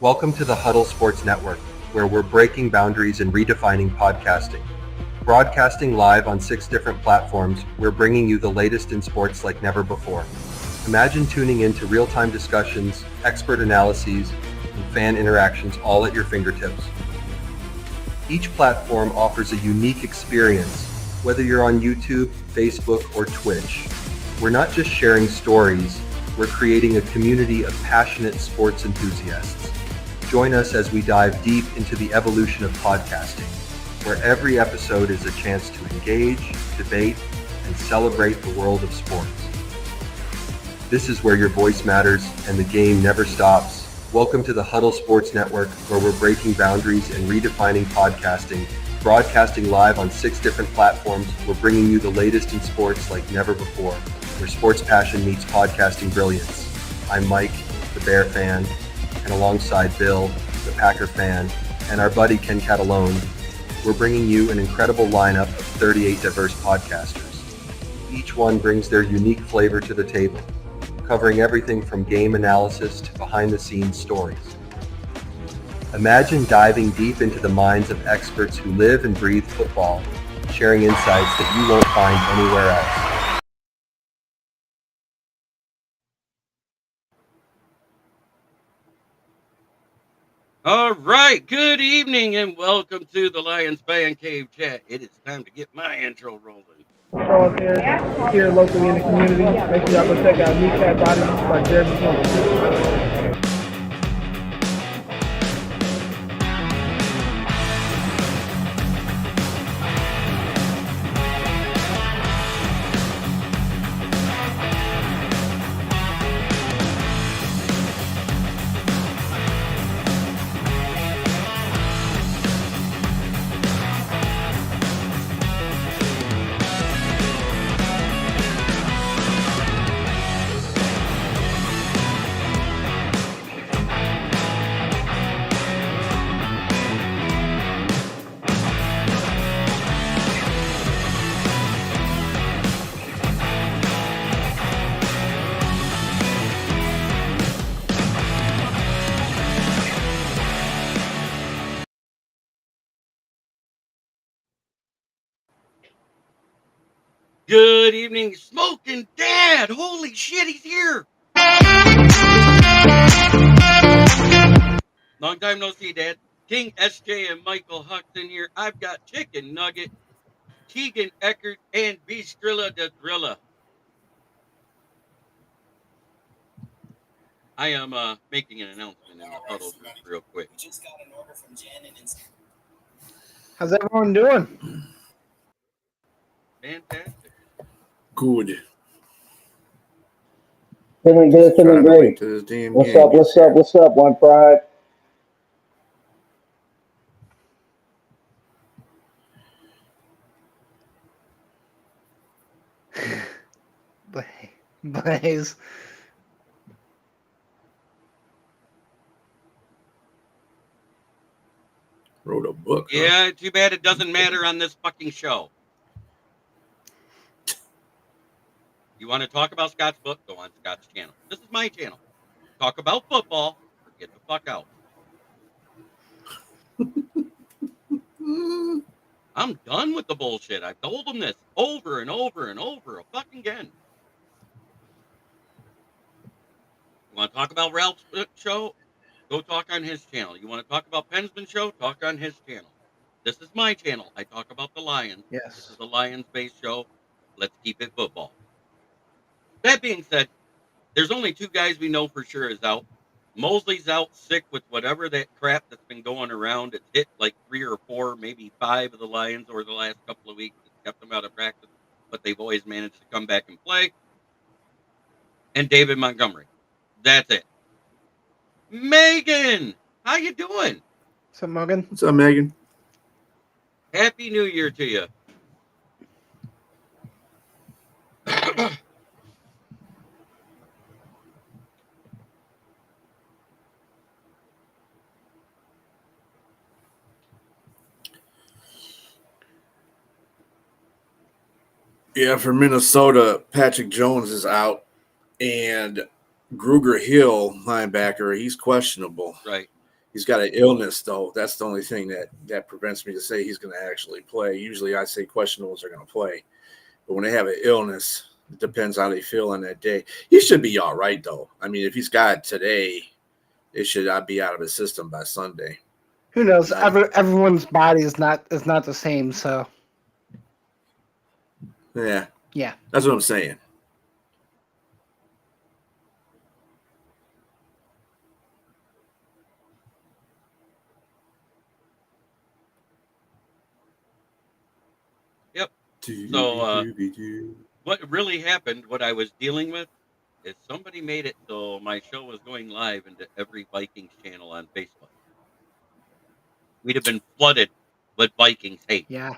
Welcome to the Huddle Sports Network, where we're breaking boundaries and redefining podcasting. Broadcasting live on 6 different platforms, we're bringing you the latest in sports like never before. Imagine tuning into real-time discussions, expert analyses, and fan interactions all at your fingertips. Each platform offers a unique experience, whether you're on YouTube, Facebook, or Twitch. We're not just sharing stories, we're creating a community of passionate sports enthusiasts. Join us as we dive deep into the evolution of podcasting, where every episode is a chance to engage, debate, and celebrate the world of sports. This is where your voice matters and the game never stops. Welcome to the Huddle Sports Network, where we're breaking boundaries and redefining podcasting. Broadcasting live on 6 different platforms, we're bringing you the latest in sports like never before, where sports passion meets podcasting brilliance. I'm Mike, the Bear fan, and alongside Bill, the Packer fan, and our buddy Ken Catalone, we're bringing you an incredible lineup of 38 diverse podcasters. Each one brings their unique flavor to the table, covering everything from game analysis to behind-the-scenes stories. Imagine diving deep into the minds of experts who live and breathe football, sharing insights that you won't find anywhere else. All right, good evening and welcome to the Lions Fan Cave Chat. It is time to get my intro rolling. Show us here locally in the community. Make sure y'all go check out Kneecap Body by Jeremy Jones. Good evening, Smoking Dad. Holy shit, he's here. Long time no see, Dad. King SJ and Michael Huxton here. I've got Chicken Nugget, Keegan Eckert, and Beastrilla the Drilla. I am making an announcement in the huddle group real quick. How's everyone doing? Fantastic. Good. Feeling good, feeling great. What's up, One Pride? Blaze. Wrote a book. Yeah, too bad it doesn't matter on this fucking show. You want to talk about Scott's book? Go on Scott's channel. This is my channel. Talk about football or get the fuck out. I'm done with the bullshit. I've told them this over and over and over a fucking again. You want to talk about Ralph's show? Go talk on his channel. You want to talk about Pensman's show? Talk on his channel. This is my channel. I talk about the Lions. Yes. This is a Lions-based show. Let's keep it football. That being said, there's only 2 guys we know for sure is out. Mosley's out sick with whatever that crap that's been going around. It's hit like 3 or 4, maybe 5 of the Lions over the last couple of weeks. It's kept them out of practice, but they've always managed to come back and play. And David Montgomery. That's it. Megan, how you doing? What's up, Morgan? What's up, Megan? Happy New Year to you. Yeah, for Minnesota, Patrick Jones is out, and Gruger Hill, linebacker, he's questionable. Right. He's got an illness, though. That's the only thing that prevents me to say he's going to actually play. Usually I say questionables are going to play. But when they have an illness, it depends how they feel on that day. He should be all right, though. I mean, if he's got it today, it should not be out of his system by Sunday. Who knows? Everyone's body is not the same, so. Yeah. Yeah. That's what I'm saying. Yep. So what really happened, what I was dealing with, is somebody made it so my show was going live into every Vikings channel on Facebook. We'd have been flooded with Vikings hate. Yeah.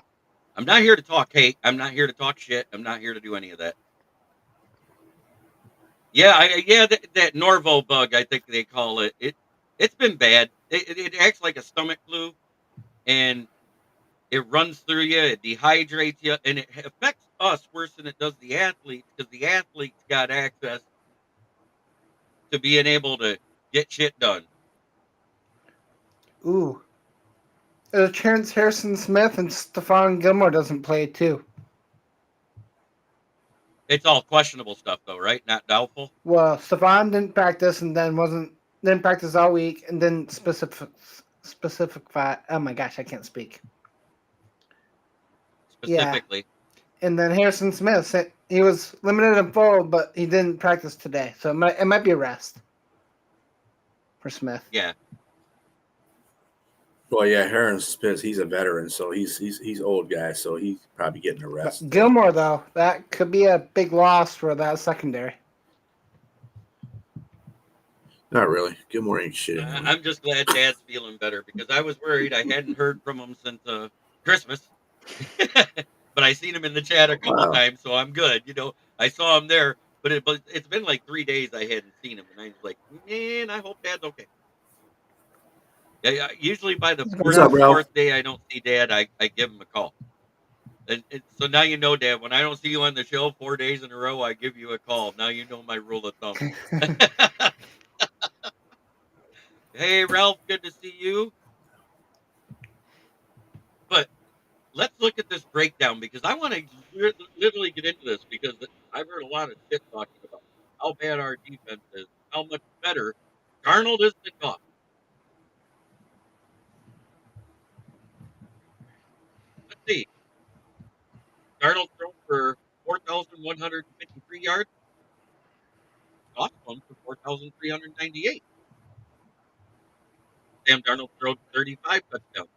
I'm not here to talk hate. I'm not here to talk shit. I'm not here to do any of that. Yeah, that Norvo bug, I think they call it. It's been bad. It acts like a stomach flu, and it runs through you. It dehydrates you, and it affects us worse than it does the athletes, because the athletes got access to being able to get shit done. Ooh. Terrence Harrison Smith and Stephon Gilmore doesn't play too. It's all questionable stuff, though, right? Not doubtful. Well, Stephon didn't practice and then didn't practice all week and then specific. Oh my gosh, I can't speak. Specifically. Yeah. And then Harrison Smith, he was limited in full, but he didn't practice today, so it might be a rest for Smith. Yeah. Well, yeah, Harrison Smith, he's a veteran, so he's old guy, so he's probably getting a rest. But Gilmore, though, that could be a big loss for that secondary. Not really. Gilmore ain't shit. I'm just glad Dad's feeling better, because I was worried. I hadn't heard from him since Christmas. But I seen him in the chat a couple times, so I'm good. I saw him there, but it's been like 3 days I hadn't seen him, and I was like, man, I hope Dad's okay. Yeah, usually by the fourth day I don't see Dad, I give him a call. And so now you know, Dad, when I don't see you on the show 4 days in a row, I give you a call. Now you know my rule of thumb. Hey, Ralph, good to see you. But let's look at this breakdown, because I want to literally get into this, because I've heard a lot of shit talking about how bad our defense is, how much better Darnold is than Goff. Let's see. Darnold thrown for 4,153 yards. Goff thrown for 4,398. Sam Darnold threw 35 touchdowns.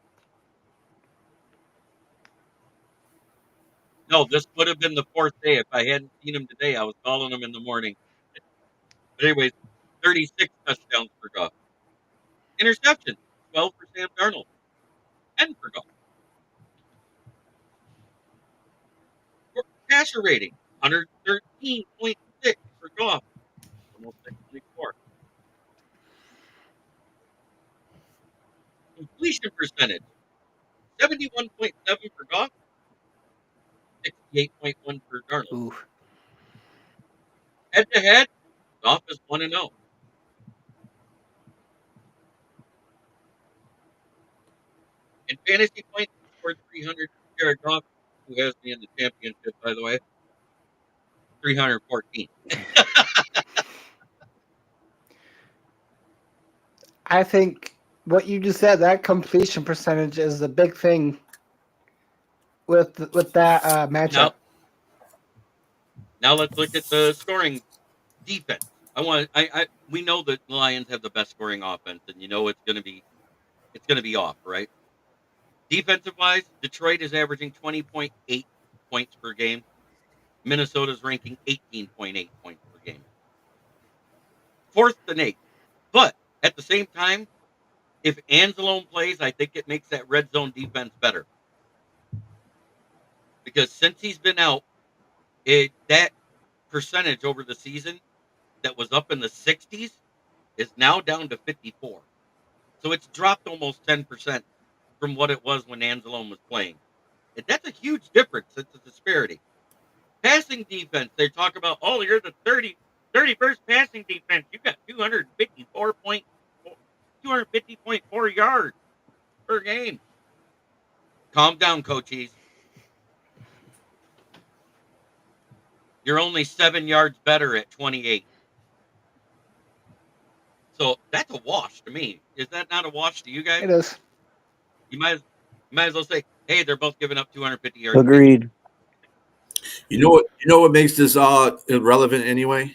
No, this would have been the fourth day. If I hadn't seen him today, I was calling him in the morning. But anyways, 36 touchdowns for Goff. Interception, 12 for Sam Darnold, 10 for Goff. Passer rating, 113.6 for Goff, almost 6.4. Completion percentage, 71.7 for Goff, 68.1 for Darnold. Ooh. Head-to-head, Goff is 1-0. In fantasy points, he scored 300. Jared Goff, who has me in the championship, by the way, 314. I think what you just said, that completion percentage is the big thing with that matchup. Now let's look at the scoring defense. We know that the Lions have the best scoring offense, and it's going to be off, right? Defensive wise, Detroit is averaging 20.8 points per game. Minnesota's ranking 18.8 points per game. Fourth and 8. But at the same time, if Anzalone plays, I think it makes that red zone defense better. Because since he's been out, that percentage over the season that was up in the 60s is now down to 54. So it's dropped almost 10% from what it was when Anzalone was playing. And that's a huge difference. It's a disparity. Passing defense, they talk about, you're the 31st passing defense. You got 254 250.4 yards per game. Calm down, coaches. You're only 7 yards better at 28. So that's a wash to me. Is that not a wash to you guys? It is. You might as well say, hey, they're both giving up 250 yards. Agreed. You know what makes this irrelevant anyway?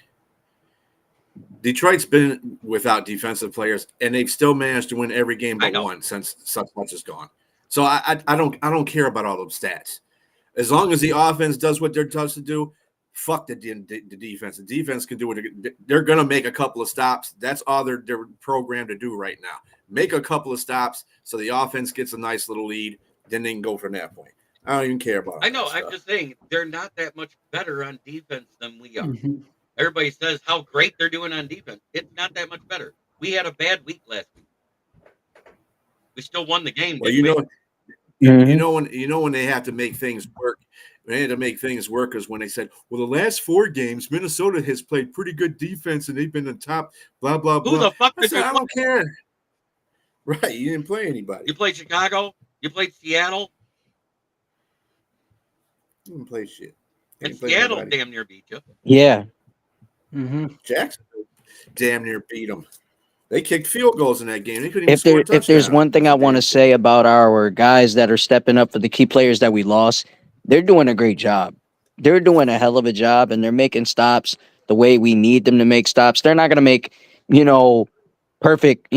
Detroit's been without defensive players, and they've still managed to win every game but one since such much is gone. So I don't care about all those stats. As long as the offense does what they're supposed to do, fuck the defense. The defense can do what they're going to make a couple of stops. That's all they're programmed to do right now. Make a couple of stops so the offense gets a nice little lead. Then they can go from that point. I don't even care about it. I know. I'm just saying they're not that much better on defense than we are. Mm-hmm. Everybody says how great they're doing on defense. It's not that much better. We had a bad week last week. We still won the game. Well, you know when they have to make things work. They had to make things work is when they said, well, the last 4 games, Minnesota has played pretty good defense and they've been on top, blah, blah, blah. Who the fuck did I don't care. Right. You didn't play anybody. You played Chicago. You played Seattle. You didn't play shit. And Seattle damn near beat you. Yeah. Mm-hmm. Jacksonville damn near beat them. They kicked field goals in that game. They couldn't even score a touchdown. If there's one thing I want to say about our guys that are stepping up for the key players that we lost, they're doing a great job. They're doing a hell of a job, and they're making stops the way we need them to make stops. They're not going to make, perfect,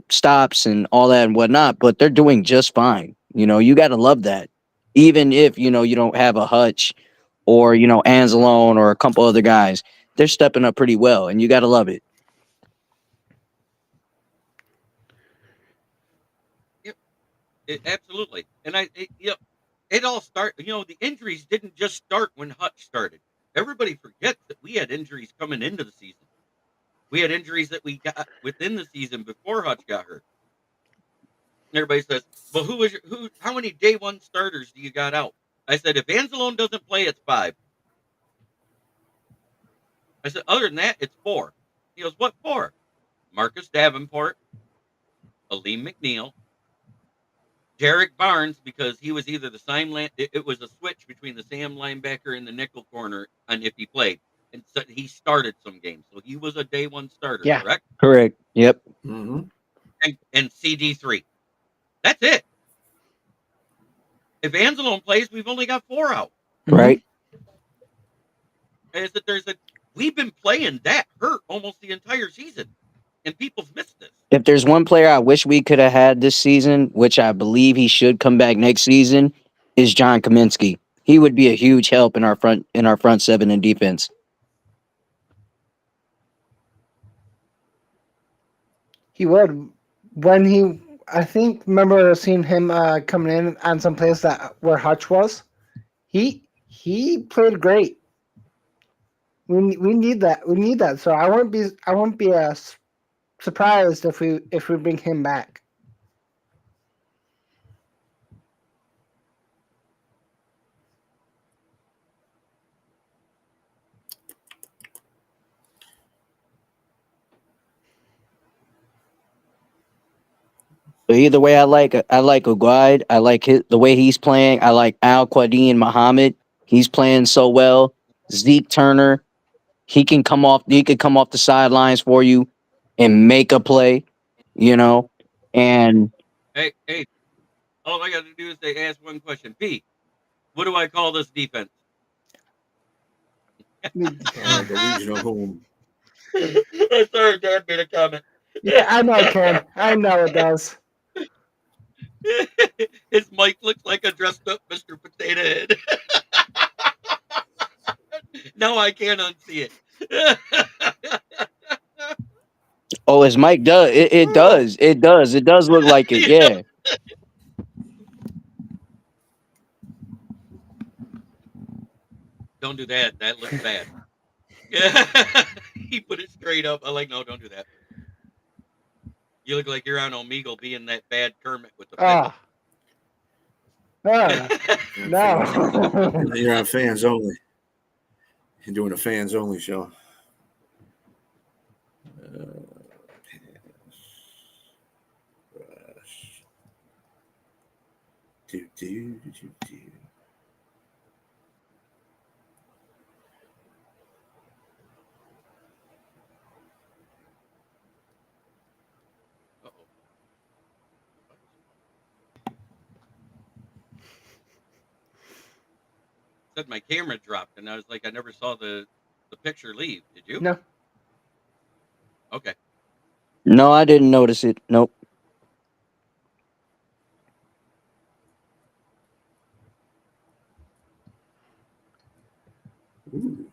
stops and all that and whatnot, but they're doing just fine. You got to love that. Even if, you don't have a Hutch or, Anzalone or a couple other guys, they're stepping up pretty well, and you got to love it. Absolutely. And it all started, the injuries didn't just start when Hutch started. Everybody forgets that we had injuries coming into the season. We had injuries that we got within the season before Hutch got hurt. And everybody says, well, how many day one starters do you got out? I said, if Anzalone doesn't play, it's 5. I said, other than that, it's 4. He goes, what 4? Marcus Davenport, Aleem McNeil, Derek Barnes, because he was either the Sam it was a switch between the Sam linebacker and the nickel corner, and if he played, and so he started some games, so he was a day one starter. Yeah. Correct. Correct. Yep. Mm-hmm. And CD3. That's it. If Anzalone plays, we've only got 4 out. Right. And it's that we've been playing that hurt almost the entire season, and people's missed this. If there's one player I wish we could have had this season, which I believe he should come back next season, is John Kaminsky. He would be a huge help in our front 7 in defense. He would. Remember seeing him coming in on some plays where Hutch was. He played great. We need that. We need that. So I won't be surprised if we bring him back. But either way, I like Uguide. I like the way he's playing. I like Al Quadin Muhammad. He's playing so well. Zeke Turner, he can come off the sidelines for you and make a play, And Hey, all I got to do is ask one question. P, what do I call this defense? The Legion of Home. Sorry, Dad made a comment. Yeah, I know, Ken. I know it does. His mic looks like a dressed up Mr. Potato Head. No, I can't unsee it. oh, his mic does. It does. It does. It does look like it. Yeah. Don't do that. That looks bad. Yeah. He put it straight up. I'm like, no, don't do that. You look like you're on Omegle being that bad Kermit with the pencil. No. You're on Fans Only. You're doing a Fans Only show. Uh-oh. Said my camera dropped, and I was like, I never saw the picture leave. Did you? No. Okay. No, I didn't notice it. Nope. Ooh.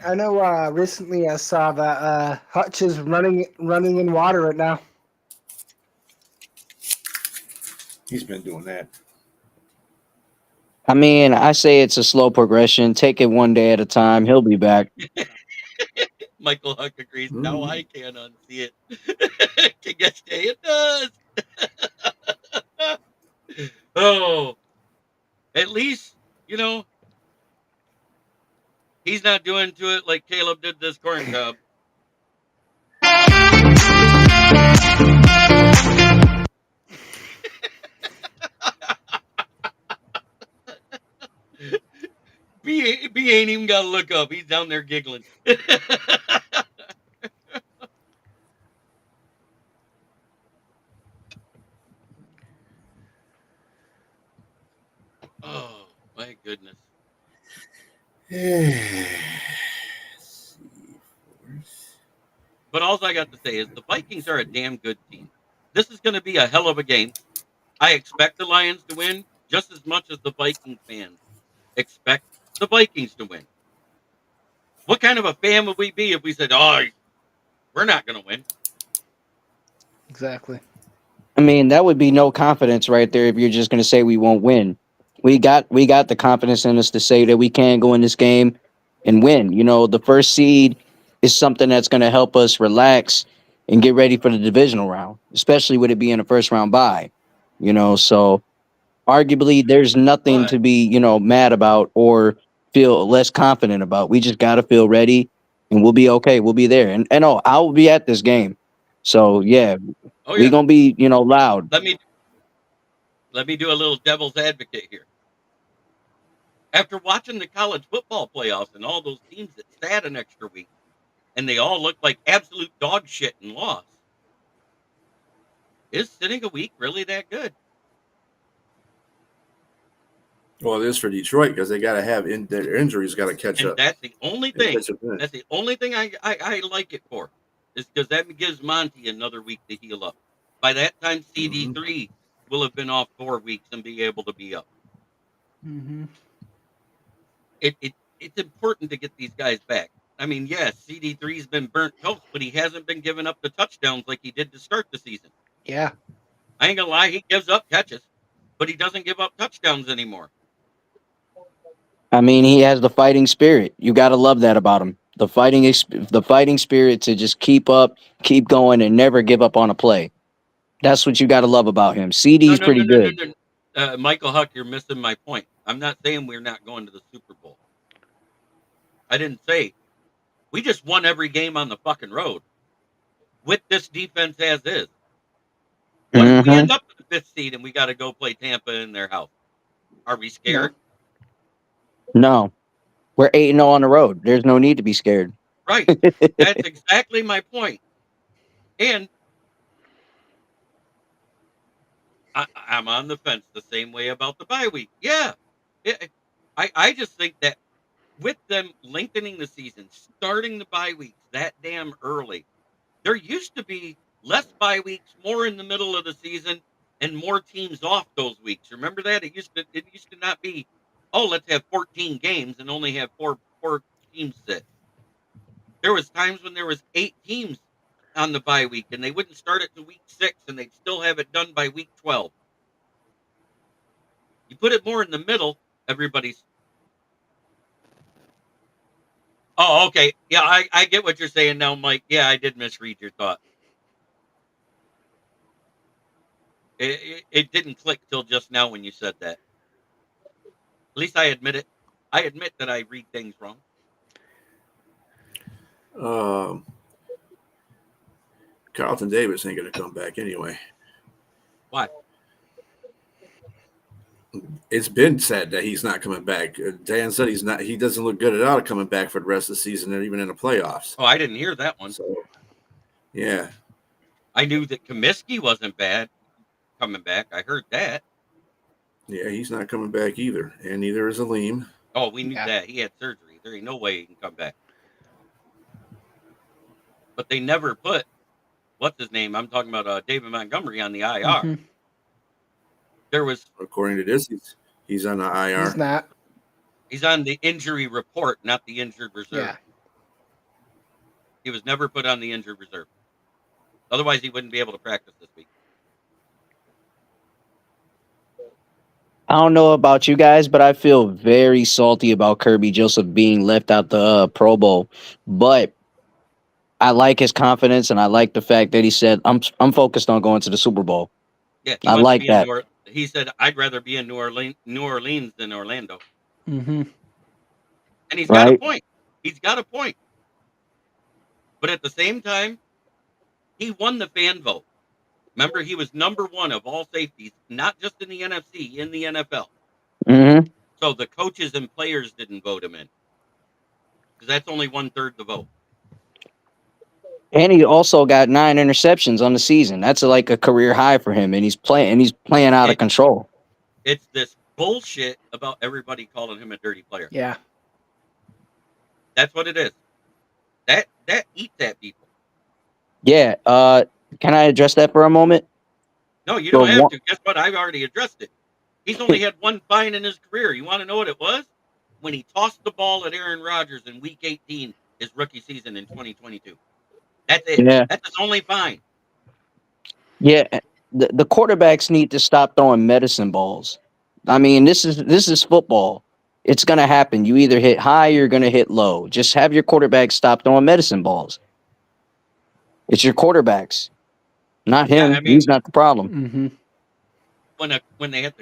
I know. Recently, I saw that Hutch is running in water right now. He's been doing that. I mean, I say it's a slow progression. Take it one day at a time. He'll be back. Michael Huck agrees. Now Mm. I can unsee it. Can you say it does? Oh, at least, he's not doing to it like Caleb did this corn cob. B ain't even got to look up. He's down there giggling. Oh, my goodness. But all I got to say is the Vikings are a damn good team. This is going to be a hell of a game. I expect the Lions to win just as much as the Viking fans expect the Vikings to win. What kind of a fan would we be if we said, "Oh, we're not going to win"? Exactly. I mean, that would be no confidence right there if you're just going to say we won't win. We got the confidence in us to say that we can go in this game and win. You know, the first seed is something that's going to help us relax and get ready for the divisional round, especially with it being a first round bye. You know, so arguably there's nothing But to be, mad about or feel less confident about. We just got to feel ready and we'll be okay. We'll be there. And oh, I will be at this game. So, yeah, oh we yeah, going to be, loud. let me let me do a little devil's advocate here. After watching the college football playoffs and all those teams that sat an extra week and they all looked like absolute dog shit and lost, is sitting a week really that good? Well, it is for Detroit because they got to have their injuries got to catch And up. that's the only And thing. catch up in. That's the only thing I like it for, is because that gives Monty another week to heal up. By that time, CD3 will have been off 4 weeks and be able to be up. Mm-hmm. It's important to get these guys back. I mean, yes, CD3's been burnt toast, but he hasn't been giving up the touchdowns like he did to start the season. Yeah. I ain't gonna lie, he gives up catches, but he doesn't give up touchdowns anymore. I mean, he has the fighting spirit. You got to love that about him. The fighting spirit to just keep up, keep going and never give up on a play. That's what you got to love about him. No, CD's no, no, pretty no, no, good. no. Michael Huck, you're missing my point. I'm not saying we're not going to the Super Bowl. I didn't say we just won every game on the fucking road with this defense as is. What if we Mhm. end up with the fifth seed and we got to go play Tampa in their house? Are we No. scared? No. We're 8-0 on the road. There's no need to be scared. Right. That's exactly my point. And I'm on the fence the same way about the bye week. Yeah. I just think that with them lengthening the season, starting the bye weeks that damn early, there used to be less bye weeks, more in the middle of the season, and more teams off those weeks. Remember that? It used to not be, oh, let's have 14 games and only have four teams sit. There was times when there was 8 teams on the bye week and they wouldn't start it to week 6 and they'd still have it done by week 12. You put it more in the middle, everybody's. Oh, okay. Yeah, I get what you're saying now, Mike. Yeah, I did misread your thought. It didn't click till just now when you said that. At least I admit it. I admit that I read things wrong. Carlton Davis ain't going to come back anyway. Why? It's been said that he's not coming back. Dan said he's not. He doesn't look good at all coming back for the rest of the season, or even in the playoffs. Oh, I didn't hear that one. So, yeah, I knew that Comiskey wasn't bad coming back. I heard that. yeah, he's not coming back either, and neither is Aleem. Oh, we knew that. He had surgery. There ain't no way he can come back. But they never put, what's his name? I'm talking about David Montgomery on the IR. Mm-hmm. There was, according to this, he's on the IR. He's not. He's on the injury report, not the injured reserve. Yeah. He was never put on the injured reserve. Otherwise, he wouldn't be able to practice this week. I don't know about you guys, but I feel very salty about Kirby Joseph being left out the Pro Bowl. But I like his confidence, and I like the fact that he said, "I'm focused on going to the Super Bowl." Yeah, I like that. He said, "I'd rather be in New Orleans than Orlando." Mm-hmm. And he's got a point. He's got a point. But at the same time, he won the fan vote. Remember, he was number one of all safeties, not just in the NFC, in the NFL. Mm-hmm. So the coaches and players didn't vote him in, because that's only 1/3 the vote. And he also got 9 interceptions on the season. That's like a career high for him, and he's playing out of control. It's this bullshit about everybody calling him a dirty player. Yeah. That's what it is. That eats at people. Yeah. Can I address that for a moment? No, you don't have to. Guess what? I've already addressed it. He's only had one fine in his career. You want to know what it was? When he tossed the ball at Aaron Rodgers in Week 18, his rookie season in 2022. That's it. Yeah. That's his only fine. Yeah. The quarterbacks need to stop throwing medicine balls. I mean, this is football. It's going to happen. You either hit high or you're going to hit low. Just have your quarterbacks stop throwing medicine balls. It's your quarterbacks, not him. Yeah, I mean, he's not the problem. Mm-hmm. When they hit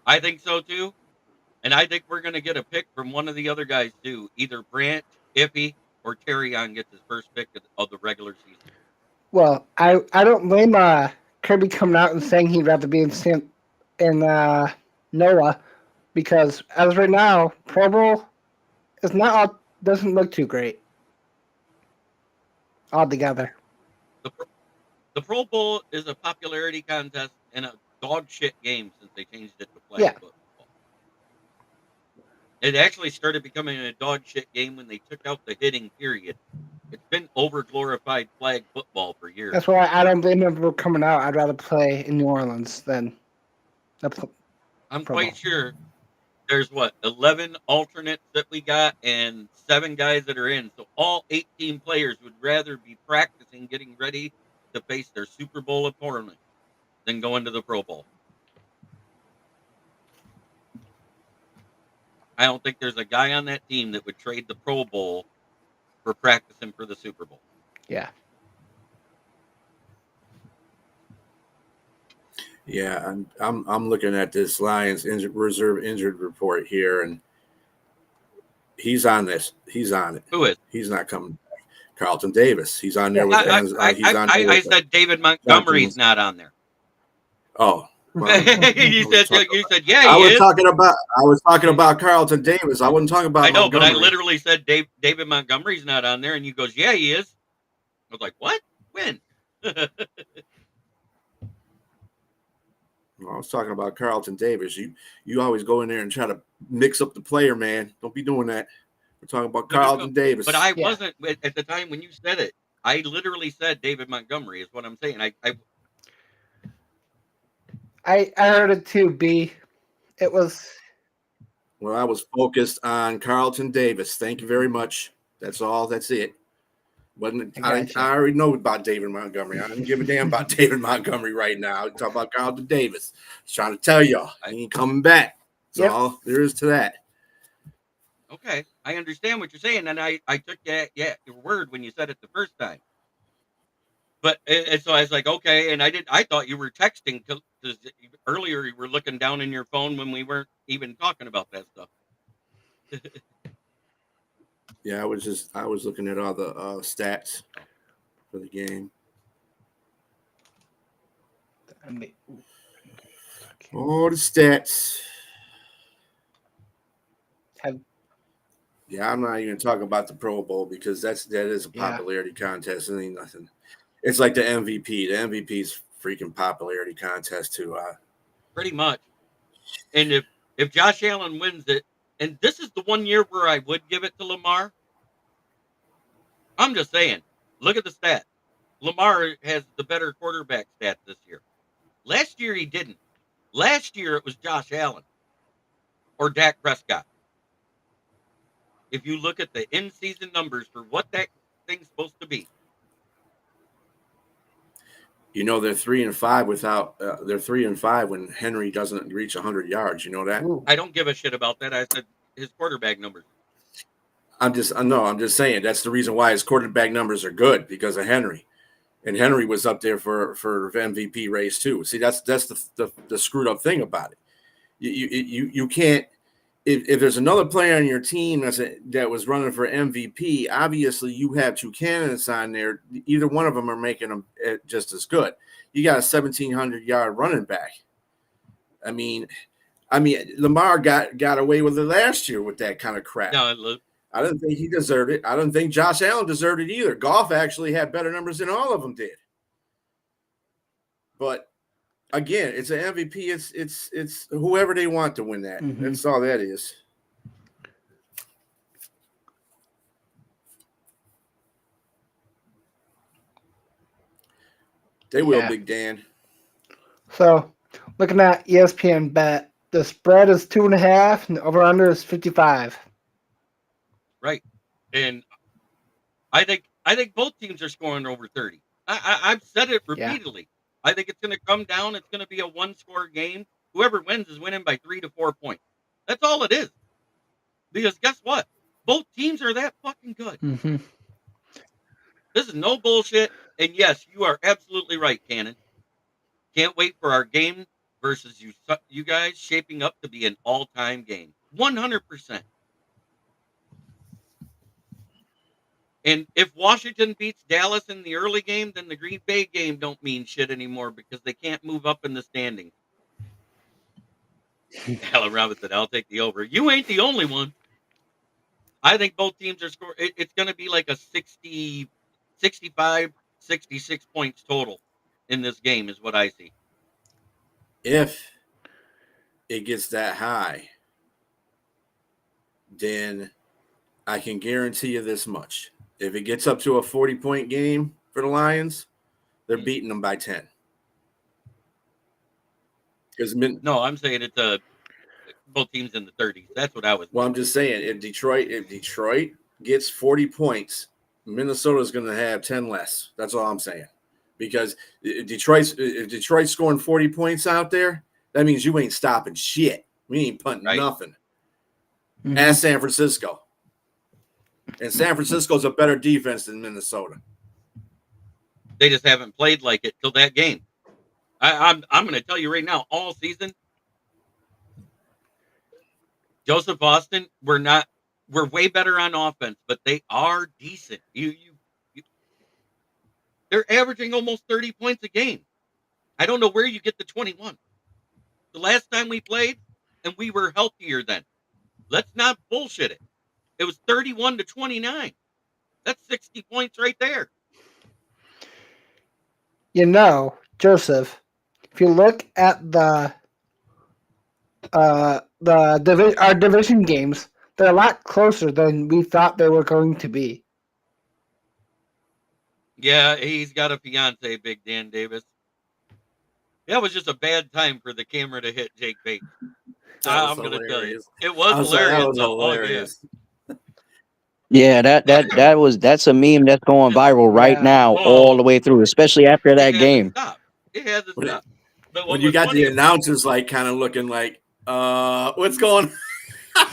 I think so too. And I think we're going to get a pick from one of the other guys too. Either Branch, Iffy, or Terrion gets his first pick of the regular season. Well, I don't blame Kirby coming out and saying he'd rather be in NOLA, because as of right now, Pro Bowl doesn't look too great altogether. The Pro Bowl is a popularity contest and a dog shit game since they changed it to flag football. It actually started becoming a dog shit game when they took out the hitting period. It's been over glorified flag football for years. That's why I don't blame them for coming out. I'd rather play in New Orleans than I'm quite sure there's 11 alternates that we got and 7 guys that are in. So all 18 players would rather be practicing getting ready to face their Super Bowl opponent than going to the Pro Bowl. I don't think there's a guy on that team that would trade the Pro Bowl for practicing for the Super Bowl. Yeah. Yeah, I'm looking at this Lions reserve injured report here, and he's on this. He's on it. Who is? He's not coming back. Carlton Davis. He's on there with. I said David Montgomery's not on there. Oh. Well, you said yeah. I was talking about Carlton Davis. I wasn't talking about. I know, Montgomery. but I literally said David Montgomery's not on there, and you goes, yeah, he is. I was like, what? When? I was talking about Carlton Davis. You always go in there and try to mix up the player, man. Don't be doing that. We're talking about Carlton Davis. But I wasn't at the time when you said it. I literally said David Montgomery is what I'm saying. I heard it too, B. It was. Well, I was focused on Carlton Davis. Thank you very much. That's all. That's it. I already know about David Montgomery. I don't give a damn about David Montgomery right now. I'm talking about Carlton Davis. I was trying to tell y'all, he ain't coming back. That's all there is to that. Okay, I understand what you're saying, and I took your word when you said it the first time. But and so I was like, okay, and I thought you were texting because earlier you were looking down in your phone when we weren't even talking about that stuff. Yeah, I was looking at all the stats for the game. All the stats. Yeah, I'm not even talking about the Pro Bowl because that is a popularity contest. It ain't nothing. It's like the MVP. The MVP's freaking popularity contest too. Pretty much. And if Josh Allen wins it, and this is the one year where I would give it to Lamar. I'm just saying, look at the stats. Lamar has the better quarterback stats this year. Last year he didn't. Last year it was Josh Allen or Dak Prescott. If you look at the in-season numbers for what that thing's supposed to be. You know, they're 3-5 without. They're 3-5 when Henry doesn't reach 100 yards. You know that? Ooh. I don't give a shit about that. I said his quarterback numbers. I'm just saying that's the reason why his quarterback numbers are good because of Henry, and Henry was up there for MVP race too. See, that's the screwed up thing about it. You can't. If there's another player on your team that was running for MVP, obviously you have two candidates on there. Either one of them are making them just as good. You got a 1,700-yard running back. I mean, Lamar got away with it last year with that kind of crap. No, I didn't think he deserved it. I don't think Josh Allen deserved it either. Goff actually had better numbers than all of them did. But again, it's an MVP. It's whoever they want to win that. Mm-hmm. That's all that is. They will, Big Dan. So, looking at ESPN Bet, the spread is 2.5, and the over/under is 55. Right, and I think both teams are scoring over 30. I've said it repeatedly. Yeah. I think it's going to come down. It's going to be a one-score game. Whoever wins is winning by 3 to 4 points. That's all it is. Because guess what? Both teams are that fucking good. Mm-hmm. This is no bullshit. And yes, you are absolutely right, Cannon. Can't wait for our game versus you guys shaping up to be an all-time game. 100%. And if Washington beats Dallas in the early game, then the Green Bay game don't mean shit anymore because they can't move up in the standings. Alan Robinson, I'll take the over. You ain't the only one. I think both teams are scoring. It's going to be like a 60, 65, 66 points total in this game is what I see. If it gets that high, then I can guarantee you this much. If it gets up to a 40-point game for the Lions, they're beating them by 10. No, I'm saying it's both teams in the 30s. That's what I was. Well, I'm just saying if Detroit gets 40 points, Minnesota's going to have 10 less. That's all I'm saying. Because if Detroit's scoring 40 points out there, that means you ain't stopping shit. We ain't punting nothing. Mm-hmm. Ask San Francisco. And San Francisco's a better defense than Minnesota. They just haven't played like it till that game. I'm going to tell you right now, all season, Joseph Austin, we're way better on offense, but they are decent. They're averaging almost 30 points a game. I don't know where you get the 21. The last time we played, and we were healthier then. Let's not bullshit it. It was 31-29. That's 60 points right there. You know, Joseph, if you look at our division games, they're a lot closer than we thought they were going to be. Yeah, he's got a fiance, Big Dan Davis. That was just a bad time for the camera to hit Jake Bates. I'm going to tell you. It was hilarious. That was hilarious. Yeah, that's a meme that's going viral right now, all the way through, especially after that game. It hasn't stopped. But when you got the announcers like kind of looking like, what's going on?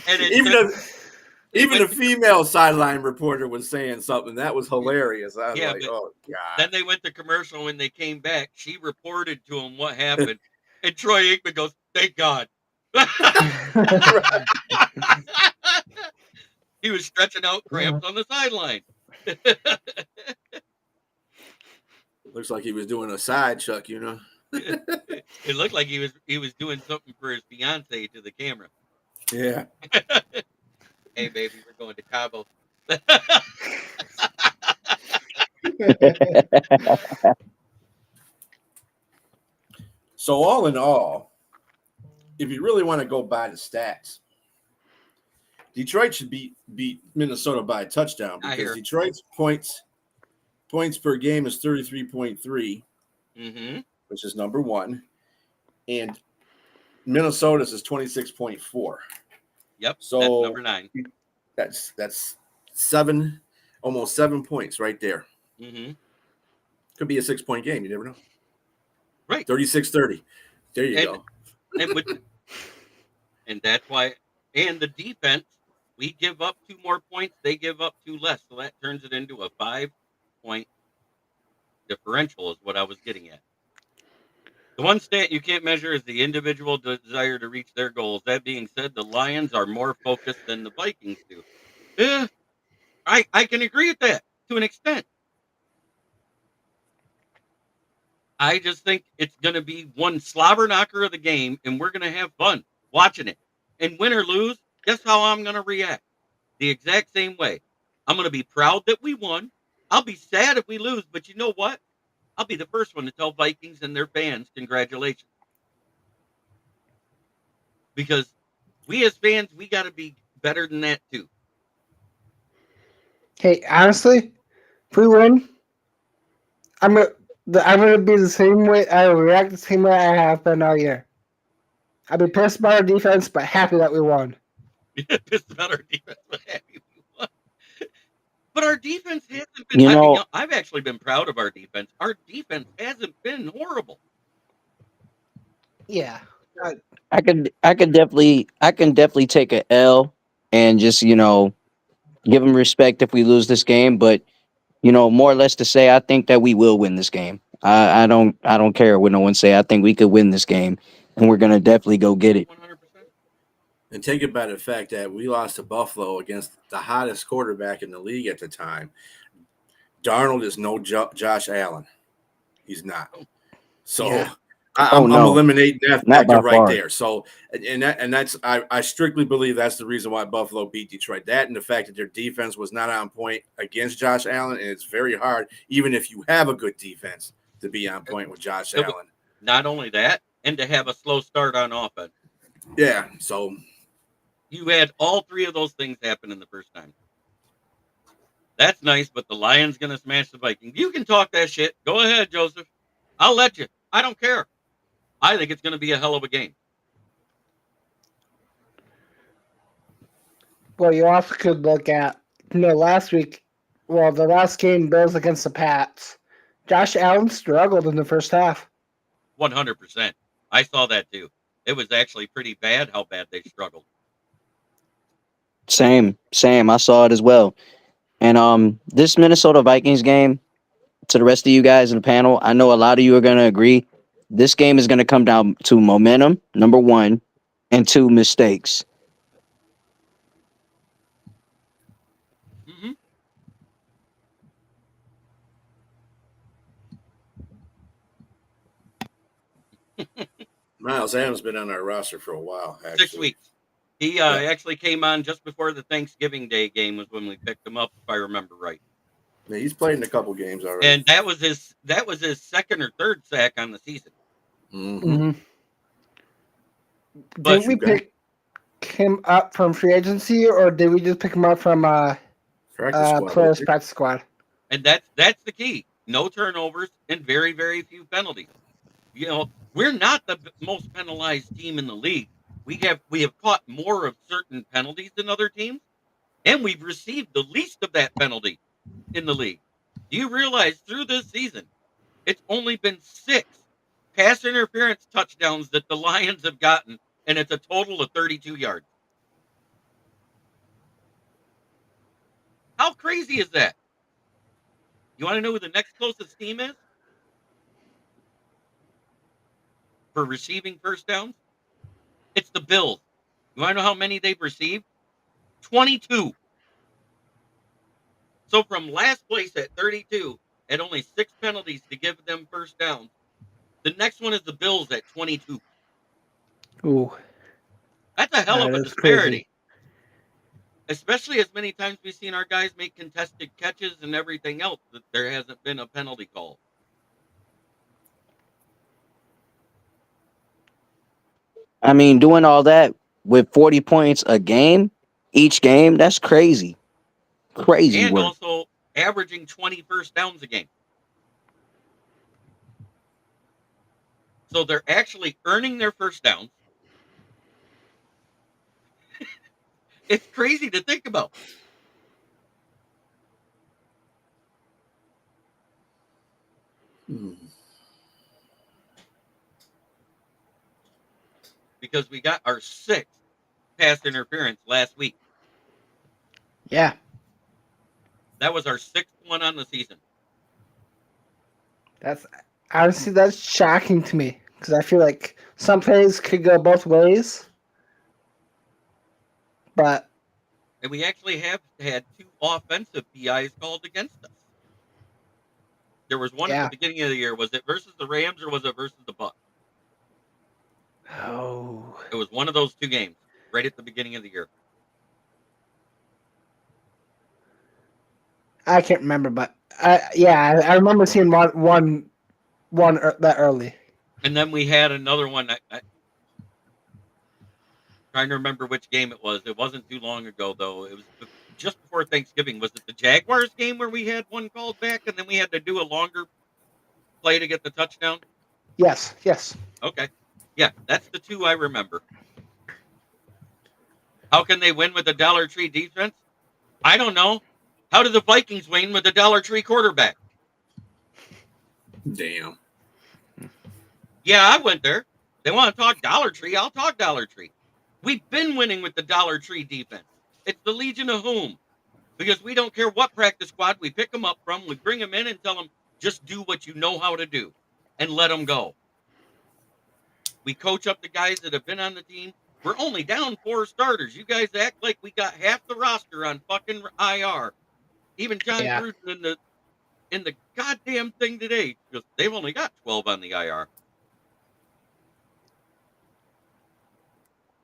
And even the female sideline reporter was saying something that was hilarious. I was like, oh God. Then they went to commercial. When they came back, she reported to him what happened, and Troy Aikman goes, "Thank God." He was stretching out cramps on the sideline. Looks like he was doing a side chuck, It looked like he was doing something for his fiance to the camera. Yeah. Hey, baby, we're going to Cabo. So all in all, if you really want to go by the stats, Detroit should beat Minnesota by a touchdown because Detroit's points per game is 33.3, which is number one, and Minnesota's is 26.4. Yep. So that's number 9. That's almost 7 points right there. Could be a 6-point game. You never know. Right. 36-30. There you go. And that's why. And the defense, we give up 2 more points. They give up 2 less. So that turns it into a 5-point differential is what I was getting at. The one stat you can't measure is the individual desire to reach their goals. That being said, the Lions are more focused than the Vikings do. Yeah, I can agree with that to an extent. I just think it's going to be one slobber knocker of the game, and we're going to have fun watching it. And win or lose, guess how I'm going to react? The exact same way. I'm going to be proud that we won. I'll be sad if we lose, but you know what? I'll be the first one to tell Vikings and their fans congratulations. Because we as fans, we got to be better than that too. Hey, honestly, if we win, I'm gonna be the same way. I will react the same way I have been all year. I'll be pissed about our defense, but happy that we won. Pissed about our defense, but happy we won. But our defense hasn't been. I've actually been proud of our defense. Our defense hasn't been horrible. Yeah, I can definitely take a L and just give them respect if we lose this game, but more or less to say I think that we will win this game. I don't care what no one say. I think we could win this game, and we're gonna definitely go get it. 100%. And take it by the fact that we lost to Buffalo against the hottest quarterback in the league at the time. Darnold is no Josh Allen. He's not. So yeah. I'm eliminating that factor right there. So that's I strictly believe that's the reason why Buffalo beat Detroit. That and the fact that their defense was not on point against Josh Allen, and it's very hard, even if you have a good defense, to be on point with Josh Allen. Not only that, and to have a slow start on offense. Yeah, so you had all 3 of those things happen in the first time. That's nice, but the Lions going to smash the Vikings. You can talk that shit. Go ahead, Joseph. I'll let you. I don't care. I think it's going to be a hell of a game. Well, you also could look at, last week, the last game, Bills against the Pats. Josh Allen struggled in the first half. 100%. I saw that too. It was actually pretty bad how bad they struggled. Same. I saw it as well. And this Minnesota Vikings game, to the rest of you guys in the panel, I know a lot of you are going to agree. This game is going to come down to momentum, number 1, and 2, mistakes. Mm-hmm. Miles Adams been on our roster for a while. Actually. 6 weeks. He actually came on just before the Thanksgiving Day game was when we picked him up, if I remember right. Yeah, he's played in a couple games already. And that was his 2nd or 3rd sack on the season. Mm-hmm. Did we pick him up from free agency, or did we just pick him up from practice squad? And that's the key. No turnovers and very, very few penalties. We're not the most penalized team in the league. We have caught more of certain penalties than other teams, and we've received the least of that penalty in the league. Do you realize through this season, it's only been 6 pass interference touchdowns that the Lions have gotten, and it's a total of 32 yards. How crazy is that? You want to know who the next closest team is for receiving first downs? It's the Bills. You want to know how many they've received? 22. So from last place at 32, at only 6 penalties to give them first downs, the next one is the Bills at 22. Ooh, That's a hell of a that is crazy. disparity. Especially as many times we've seen our guys make contested catches and everything else, that there hasn't been a penalty call. I mean, doing all that with 40 points a game, each game, that's crazy. Crazy And work. also averaging 20 first downs a game. So they're actually earning their first downs. It's crazy to think about. Because we got our 6th pass interference last week. Yeah, That was our 6th one on the season. that's honestly that's shocking to me because I feel like some plays could go both ways, but And we actually have had 2 offensive PIs called against us. There was one at the yeah. beginning of the year. Was it versus the Rams or was it versus the Bucs? Oh, It was one of those 2 games right at the beginning of the year. I can't remember, but I remember seeing one that early. And then we had another one. I trying to remember which game it was. It wasn't too long ago though. It was just before Thanksgiving. Was it the Jaguars game where we had one called back and then we had to do a longer play to get the touchdown? Yes. Okay. Yeah, that's the 2 I remember. How can they win with a Dollar Tree defense? I don't know. How did the Vikings win with a Dollar Tree quarterback? Damn. Yeah, I went there. They want to talk Dollar Tree. I'll talk Dollar Tree. We've been winning with the Dollar Tree defense. It's the Legion of Whom. Because we don't care what practice squad we pick them up from. We bring them in and tell them, just do what you know how to do and let them go. We coach up the guys that have been on the team. We're only down 4 starters. You guys act like we got half the roster on fucking IR. Even John Yeah. Gruden in the goddamn thing today, because they've only got 12 on the IR.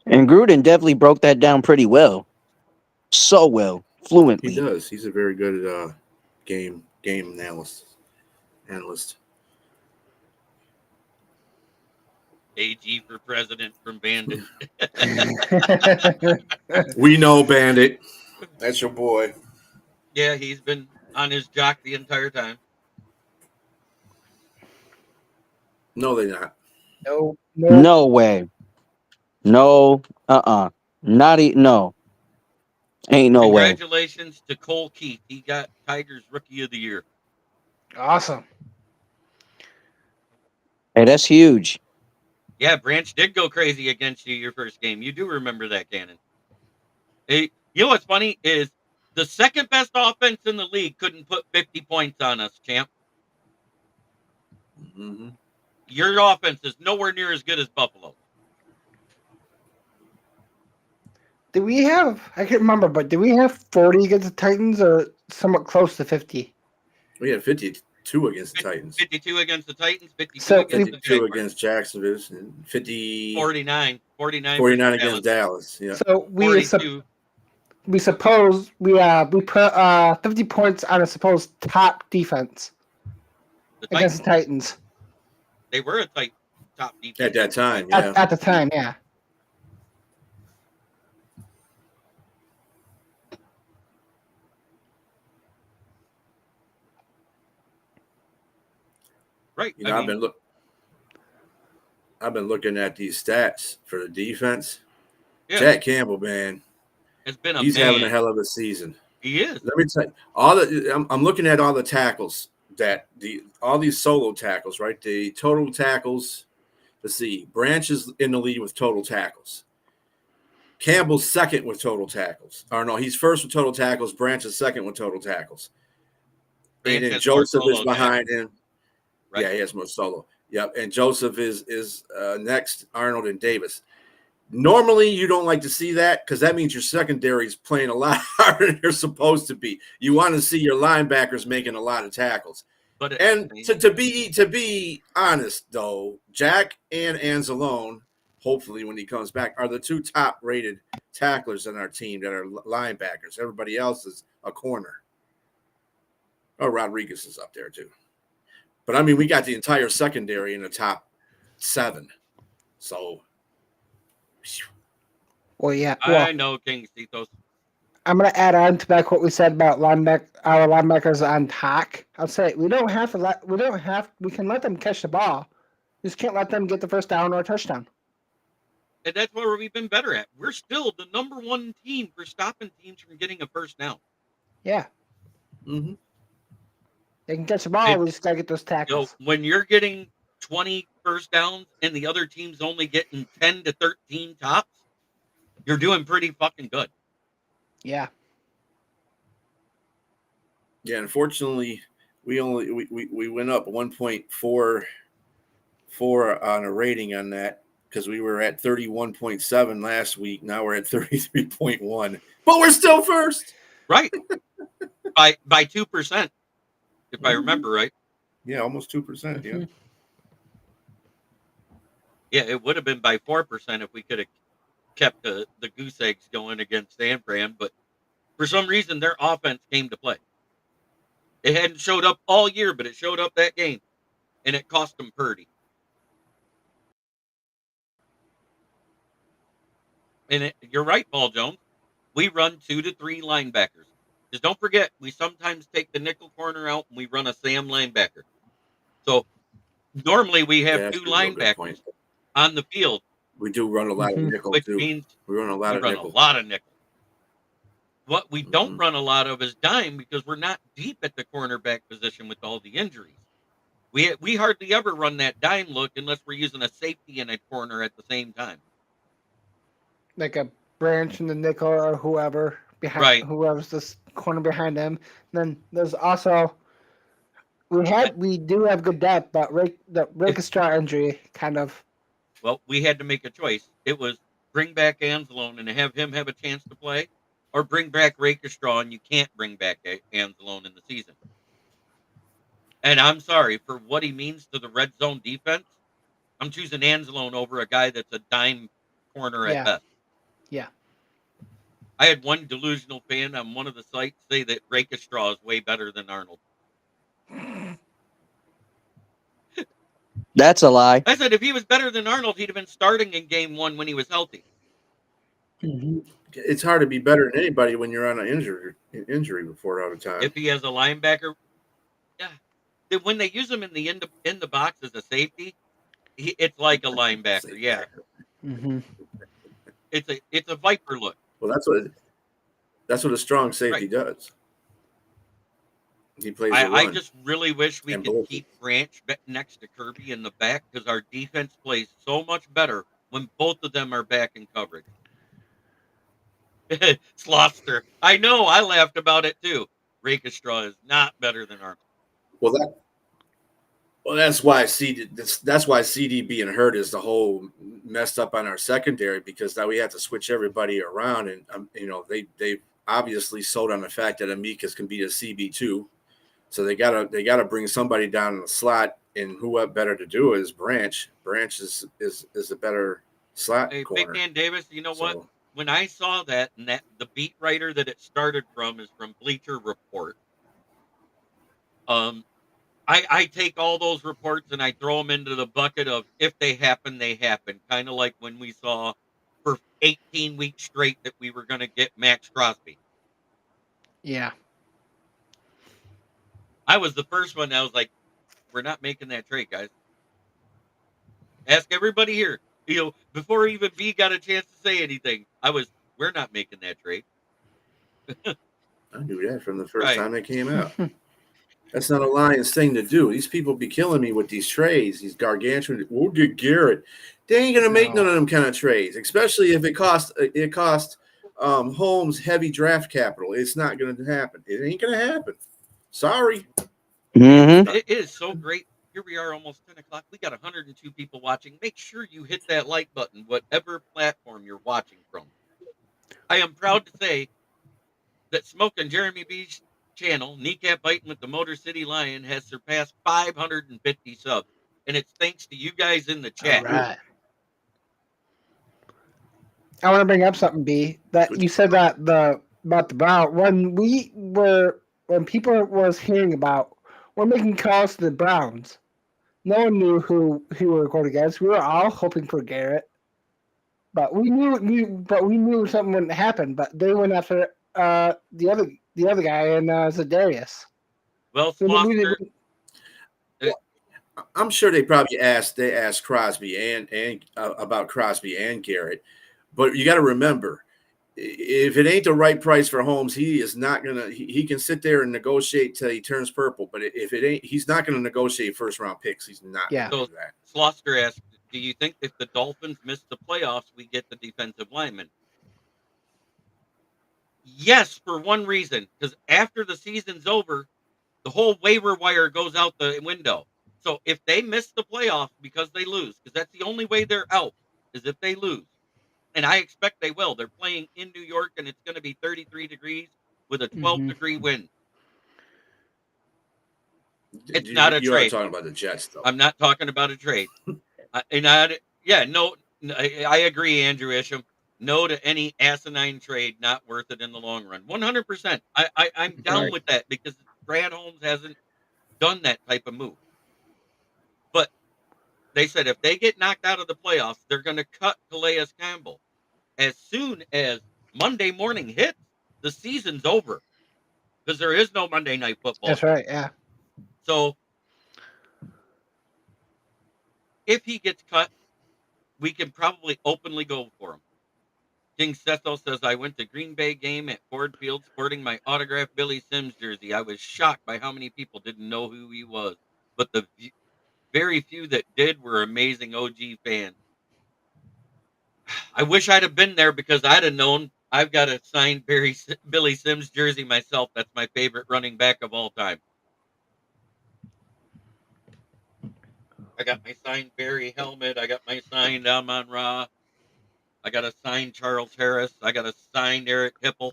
And Gruden definitely broke that down pretty well. So well, He fluently. does. He's a very good game analyst. AG for president from Bandit. We know Bandit. That's your boy. Yeah, he's been on his jock the entire time. No, they're not. No. No way. No. Not no. Ain't no way. Congratulations to Cole Keith. He got Tigers Rookie of the Year. Awesome. Hey, that's huge. Yeah, Branch did go crazy against you your first game. You do remember that, Cannon. Hey, you know what's funny is the second best offense in the league couldn't put 50 points on us, champ. Mm-hmm. Your offense is nowhere near as good as Buffalo. Do we have? I can't remember, but do we have 40 against the Titans or somewhat close to 50? We had 52 against the Titans. 52 against the Titans, 52 So against the 52 Jaguars. against Jacksonville, and 49 against Dallas. Yeah. So we 42. suppose we put 50 points on a supposed top defense The against Titans, the Titans they were a top defense. At that time, yeah. at the time. Yeah. Right. You know, I've been looking at these stats for the defense. Yeah. Jack Campbell, man, It's been he's having a hell of a season. He is. Let me tell you, I'm looking at all the tackles all these solo tackles, right? The total tackles. Let's see, Branch is in the lead with total tackles. Campbell's second with total tackles. Or no, he's first with total tackles. Branch is second with total tackles. Branch And then has more Joseph solo is behind him. Right. Yeah, he has more solo. Yep, and Joseph is next, Arnold and Davis. Normally, you don't like to see that because that means your secondary is playing a lot harder than they're supposed to be. You want to see your linebackers making a lot of tackles. But to be honest, though, Jack and Anzalone, hopefully when he comes back, are the two top-rated tacklers on our team that are linebackers. Everybody else is a corner. Oh, Rodriguez is up there too. But, I mean, we got the entire secondary in the top 7. So – Well, yeah. I know, King Citos. I'm gonna add on to back what we said about our linebackers on tack. I'll say we can let them catch the ball. We just can't let them get the first down or a touchdown. And that's where we've been better at. We're still the number 1 team for stopping teams from getting a first down. Yeah. Mm-hmm. They can catch the ball. We just gotta get those tackles. So when you're getting 20 first downs and the other team's only getting 10 to 13 tops, you're doing pretty fucking good. Yeah. Yeah, unfortunately, we went up 1.44 on a rating on that because we were at 31.7 last week. Now we're at 33.1, but we're still first. Right. by 2%, if I remember right. Yeah, almost 2%. Yeah. Yeah, it would have been by 4% if we could have kept the goose eggs going against San Fran, but for some reason their offense came to play. It hadn't showed up all year, but it showed up that game, and it cost them Purdy. And you're right, Paul Jones. We run 2 to 3 linebackers. Just don't forget, we sometimes take the nickel corner out and we run a Sam linebacker. So normally we have 2 linebackers on the field. We do run a lot of nickel, which too. means we run a lot of nickel. What we don't run a lot of is dime because we're not deep at the cornerback position with all the injuries. We hardly ever run that dime look unless we're using a safety and a corner at the same time. Like a branch in the nickel or whoever behind whoever's this corner behind them. Then there's also we do have good depth, but the Rakestar injury kind of. Well, we had to make a choice. It was bring back Anzalone and have him have a chance to play, or bring back Rakestar and you can't bring back Anzalone in the season. And I'm sorry, for what he means to the red zone defense, I'm choosing Anzalone over a guy that's a dime corner at best. Yeah. I had one delusional fan on one of the sites say that Rakestar is way better than Arnold. That's a lie. I said if he was better than Arnold, he'd have been starting in game 1 when he was healthy. It's hard to be better than anybody when you're on an injury report all the time. If he has a linebacker, yeah. When they use him in the box as a safety, it's like a linebacker. Yeah. Mm-hmm. It's a viper look. Well, that's what a strong safety does. He plays. I just really wish we could keep Branch next to Kirby in the back because our defense plays so much better when both of them are back in coverage. Slaughter. I know. I laughed about it too. Rakestar is not better than Arnold. Well, that's why CD being hurt is the whole messed up on our secondary because now we have to switch everybody around, and they obviously sold on the fact that Amicus can be a CB2, so they gotta bring somebody down in the slot, and who better to do it is Branch. Branch is a better slot corner. Big Man Davis, you know what? When I saw that, and that the beat writer that it started from is from Bleacher Report. I take all those reports and I throw them into the bucket of if they happen, they happen. Kind of like when we saw for 18 weeks straight that we were going to get Max Crosby. Yeah. I was the first one that was like, we're not making that trade, guys. Ask everybody here. Before even B got a chance to say anything, we're not making that trade. I knew that from the first time they came out. That's not a Lions thing to do. These people be killing me with these trades, these gargantuan. We'll get Garrett. They ain't gonna make none of them kind of trades, especially if it cost Holmes heavy draft capital. It's not gonna happen. It ain't gonna happen. Sorry. Mm-hmm. It is so great Here we are, almost 10 o'clock. We got 102 people watching. Make sure you hit that like button, whatever platform you're watching from. I am proud to say that Smoke and Jeremy B's channel, Kneecap Biting with the Motor City Lion, has surpassed 550 subs. And it's thanks to you guys in the All chat. right. I want to bring up something, B. That you said that about the Brown when people was hearing about we're making calls to the Browns. No one knew who we were going against. We were all hoping for Garrett, but we knew something wouldn't happen. But they went after the other guy and Zadarius. Well, Slaughter, I'm sure they probably asked Crosby and about Crosby and Garrett, but you got to remember, if it ain't the right price for Holmes, he is not gonna. He can sit there and negotiate till he turns purple, but if it ain't, he's not gonna negotiate first round picks. He's not. Yeah. Gonna do that. Slaughter asked, "Do you think if the Dolphins miss the playoffs, we get the defensive lineman?" Yes, for one reason, because after the season's over, the whole waiver wire goes out the window. So if they miss the playoffs because they lose, because that's the only way they're out, is if they lose. And I expect they will. They're playing in New York, and it's going to be 33 degrees with a 12-degree wind. It's not a trade. You are talking about the Jets, though. I'm not talking about a trade. I agree, Andrew Isham. No to any asinine trade, not worth it in the long run. 100%. I'm down with that because Brad Holmes hasn't done that type of move. But they said if they get knocked out of the playoffs, they're going to cut Calais Campbell. As soon as Monday morning hits, the season's over because there is no Monday Night Football. That's right, yeah. So if he gets cut, we can probably openly go for him. King Setho says, I went to Green Bay game at Ford Field sporting my autographed Billy Sims jersey. I was shocked by how many people didn't know who he was, but the very few that did were amazing OG fans. I wish I'd have been there because I'd have known. I've got a signed Billy Sims jersey myself. That's my favorite running back of all time. I got my signed Barry helmet. I got my signed Amon-Ra. I got a signed Charles Harris. I got a signed Eric Hipple.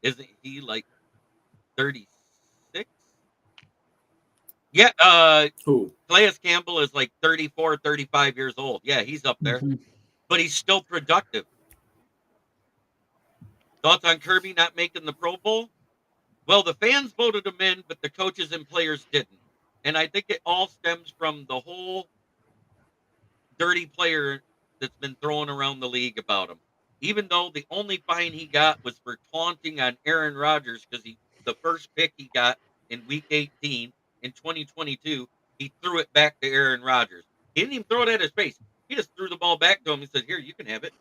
Isn't he like 36? Yeah, Who? Calais Campbell is like 34, 35 years old. Yeah, he's up there. But he's still productive. Thoughts on Kirby not making the Pro Bowl? Well, the fans voted him in, but the coaches and players didn't. And I think it all stems from the whole dirty player that's been thrown around the league about him. Even though the only fine he got was for taunting on Aaron Rodgers because the first pick he got in Week 18 in 2022, he threw it back to Aaron Rodgers. He didn't even throw it at his face. He just threw the ball back to him and said, "Here, you can have it."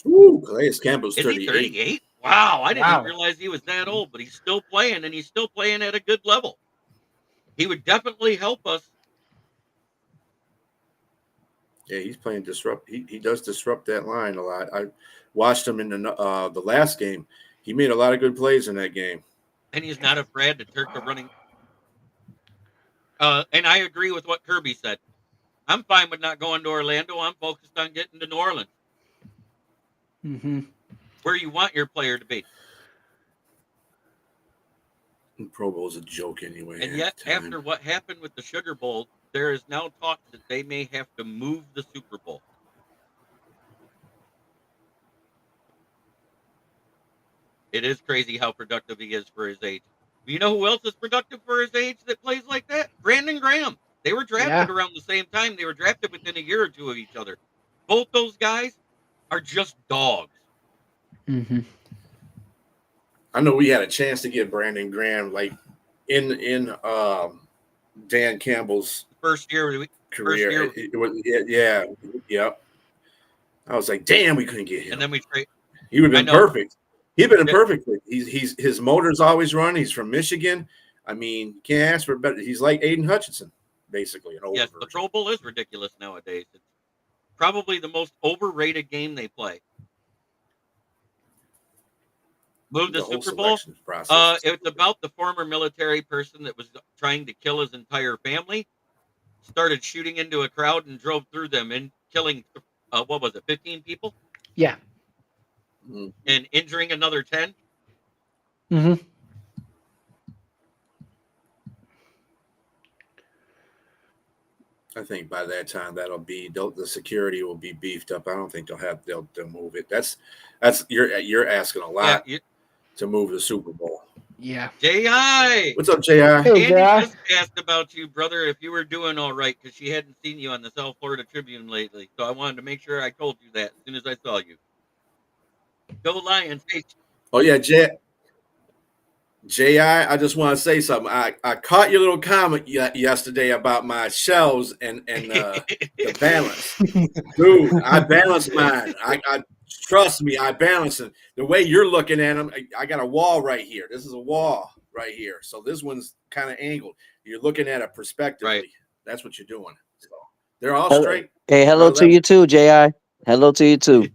Ooh, Calais Campbell's Is 38. he 38? Wow, I didn't realize he was that old, but he's still playing, and he's still playing at a good level. He would definitely help us. Yeah, he's playing disrupt. He does disrupt that line a lot. I watched him in the last game. He made a lot of good plays in that game. And he's not afraid to take a running. And I agree with what Kirby said. I'm fine with not going to Orlando. I'm focused on getting to New Orleans. Where you want your player to be. Pro Bowl is a joke anyway. And yet, after what happened with the Sugar Bowl, there is now talk that they may have to move the Super Bowl. It is crazy how productive he is for his age. You know who else is productive for his age that plays like that? Brandon Graham. They were drafted around the same time. They were drafted within a year or two of each other. Both those guys are just dogs. I know we had a chance to get Brandon Graham like in Dan Campbell's first year career. It was, yeah. I was like, damn, we couldn't get him. And then we trade. He would have been perfect. He'd been perfect. He's his motor's always run. He's from Michigan. I mean, can't ask for better. He's like Aiden Hutchinson, basically. Yes, the Pro Bowl is ridiculous nowadays. It's probably the most overrated game they play. move the whole Super Bowl. selection process. It's about the former military person that was trying to kill his entire family, started shooting into a crowd and drove through them and killing, 15 people? Yeah. And injuring another 10? Mm-hmm. I think by that time the security will be beefed up. I don't think they'll move it. That's you're asking a lot to move the Super Bowl. Yeah. J.I. What's up, J.I.? Hey, Andy J.I. just asked about you, brother, if you were doing all right, because she hadn't seen you on the South Florida Tribune lately. So I wanted to make sure I told you that as soon as I saw you. Go Lions. Hey, Oh yeah, J.I., I just want to say something. I caught your little comment yesterday about my shelves and the balance. Dude, I balanced mine. I trust me, I balance it. The way you're looking at them, I got a wall right here. This is a wall right here. So this one's kind of angled. You're looking at it perspectively. Right. That's what you're doing. So they're all straight. Hey, hello to you too, J.I. Hello to you too.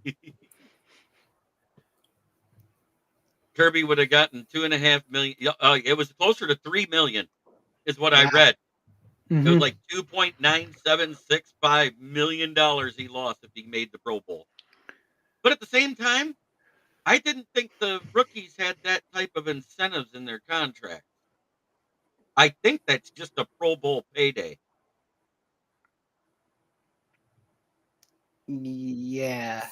Kirby would have gotten $2.5 million. It was closer to $3 million, is what I read. Mm-hmm. It was like $2.9765 million he lost if he made the Pro Bowl. But at the same time, I didn't think the rookies had that type of incentives in their contracts. I think that's just a Pro Bowl payday. Yeah.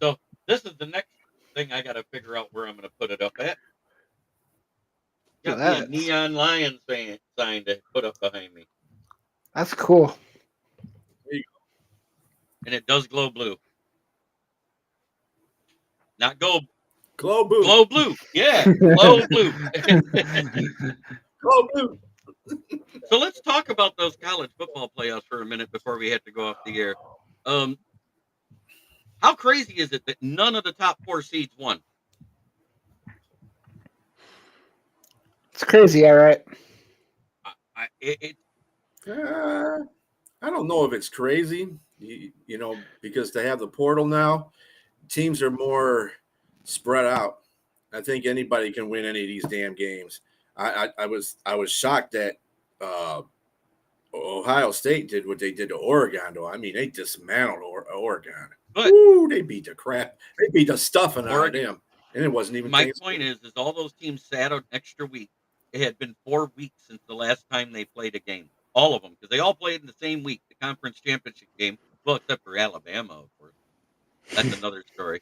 So this is the next thing I got to figure out where I'm going to put it up at. Got me a neon lion sign to put up behind me. That's cool. There you go. And it does glow blue. Not gold. Glow blue. Glow blue. Yeah, glow blue. Glow blue. So let's talk about those college football playoffs for a minute before we have to go off the air. How crazy is it that none of the top 4 seeds won? It's crazy, all right. I don't know if it's crazy, because they have the portal now. Teams are more spread out. I think anybody can win any of these damn games. I was shocked that Ohio State did what they did to Oregon, though. I mean, they dismantled Oregon. But they beat the crap. They beat the stuffing out of them. And it wasn't even. My point is all those teams sat an extra week. It had been 4 weeks since the last time they played a game. All of them, because they all played in the same week, the conference championship game. Well, except for Alabama, of course. That's another story.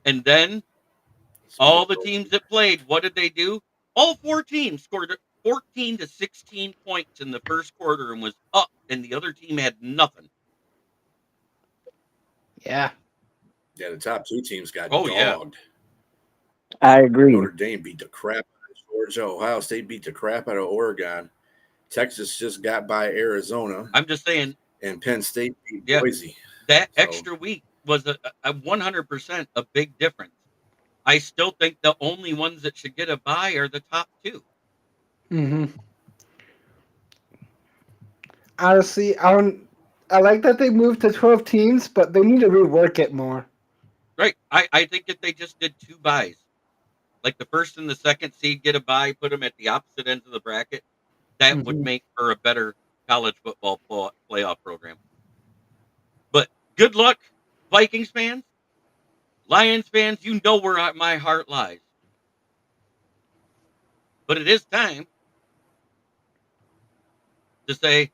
And then all the teams that played, what did they do? All 4 teams scored 14 to 16 points in the first quarter and was up, and the other team had nothing. Yeah. Yeah, the top 2 teams got dogged. Yeah. I agree. Notre Dame beat the crap out of Georgia. Ohio State beat the crap out of Oregon. Texas just got by Arizona. I'm just saying. And Penn State beat Boise. That extra week was a 100% a big difference. I still think the only ones that should get a bye are the top 2. Mm-hmm. Honestly, I like that they moved to 12 teams, but they need to rework it more. Right. I think if they just did 2 byes, like the first and the second seed get a bye, put them at the opposite ends of the bracket, that would make for a better college football playoff program. But good luck, Vikings fans, Lions fans. You know where my heart lies. But it is time to say,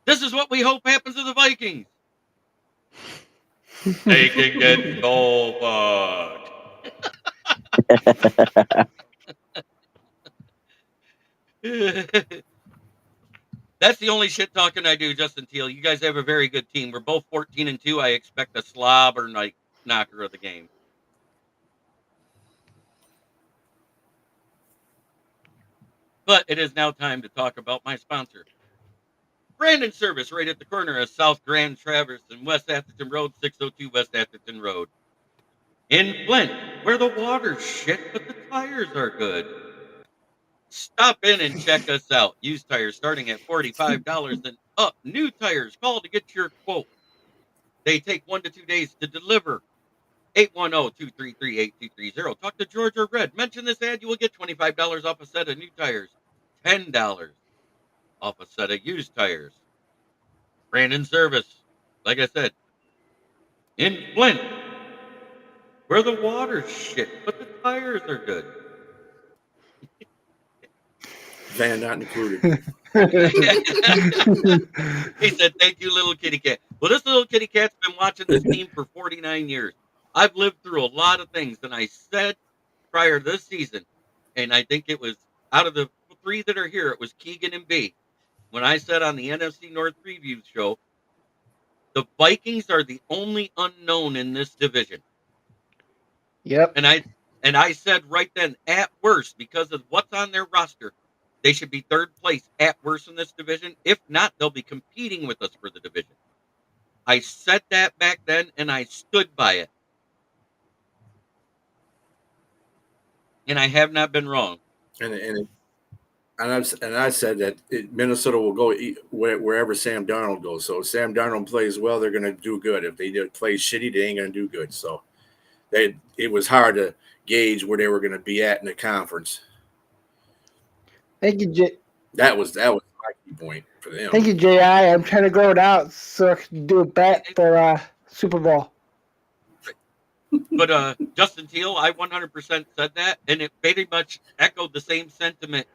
this is what we hope happens to the Vikings. They can get so fucked. That's the only shit talking I do, Justin Teal. You guys have a very good team. We're both 14-2. I expect a slobber knocker of the game. But it is now time to talk about my sponsor. Brandon Service, right at the corner of South Grand Traverse and West Atherton Road, 602 West Atherton Road. In Flint, where the water's shit, but the tires are good. Stop in and check us out. Used tires starting at $45 and up. New tires, call to get your quote. They take 1 to 2 days to deliver. 810-233-8230. Talk to George or Red. Mention this ad. You will get $25 off a set of new tires. $10 off a set of used tires. Brandon Service. Like I said, in Flint, where the water's shit, but the tires are good. Van not included. He said, thank you, little kitty cat. Well, this little kitty cat's been watching this team for 49 years. I've lived through a lot of things, and I said prior to this season, and I think it was out of the 3 that are here, it was Keegan and B. When I said on the NFC North Preview show, the Vikings are the only unknown in this division. Yep. And I said right then, at worst, because of what's on their roster, they should be 3rd place at worst in this division. If not, they'll be competing with us for the division. I said that back then, and I stood by it. And I have not been wrong. And I said that Minnesota will go wherever Sam Darnold goes. So if Sam Darnold plays well, they're going to do good. If they play shitty, they ain't going to do good. So it was hard to gauge where they were going to be at in the conference. Thank you, J. That was my key point for them. Thank you, J.I. I'm trying to grow it out so I can do a bet for Super Bowl. But Justin Teal, I 100% said that, and it pretty much echoed the same sentiment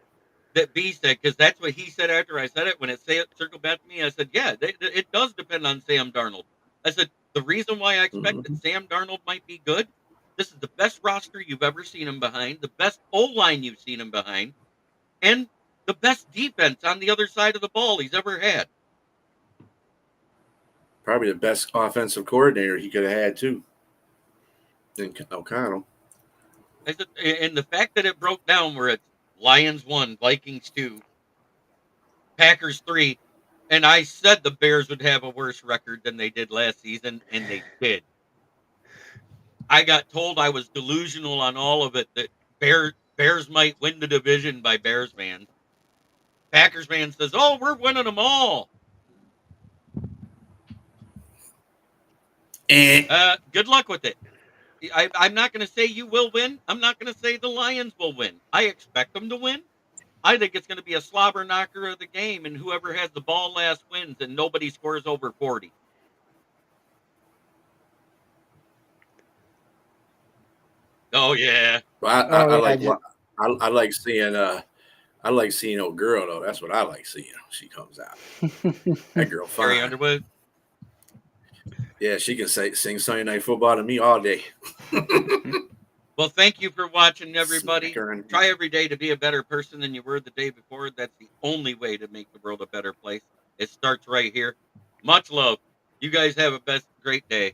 that B said, because that's what he said after I said it. When it circled back to me, I said, yeah, it does depend on Sam Darnold. I said, the reason why I expect that Sam Darnold might be good, this is the best roster you've ever seen him behind, the best O-line you've seen him behind, and the best defense on the other side of the ball he's ever had. Probably the best offensive coordinator he could have had, too. In O'Connell. I said, and the fact that it broke down where it's Lions 1, Vikings 2, Packers 3, and I said the Bears would have a worse record than they did last season, and they did. I got told I was delusional on all of it, that Bears might win the division by Bears fans. Packers fans says, oh, we're winning them all. Good luck with it. I'm not going to say you will win. I'm not going to say the Lions will win. I expect them to win. I think it's going to be a slobber knocker of the game, and whoever has the ball last wins, and nobody scores over 40. Oh yeah. Well, I like seeing old girl though. That's what I like seeing. She comes out. That girl fine. Carrie Underwood. Yeah, she can sing Sunday Night Football to me all day. Well, thank you for watching, everybody. Try every day to be a better person than you were the day before. That's the only way to make the world a better place. It starts right here. Much love. You guys have a great day.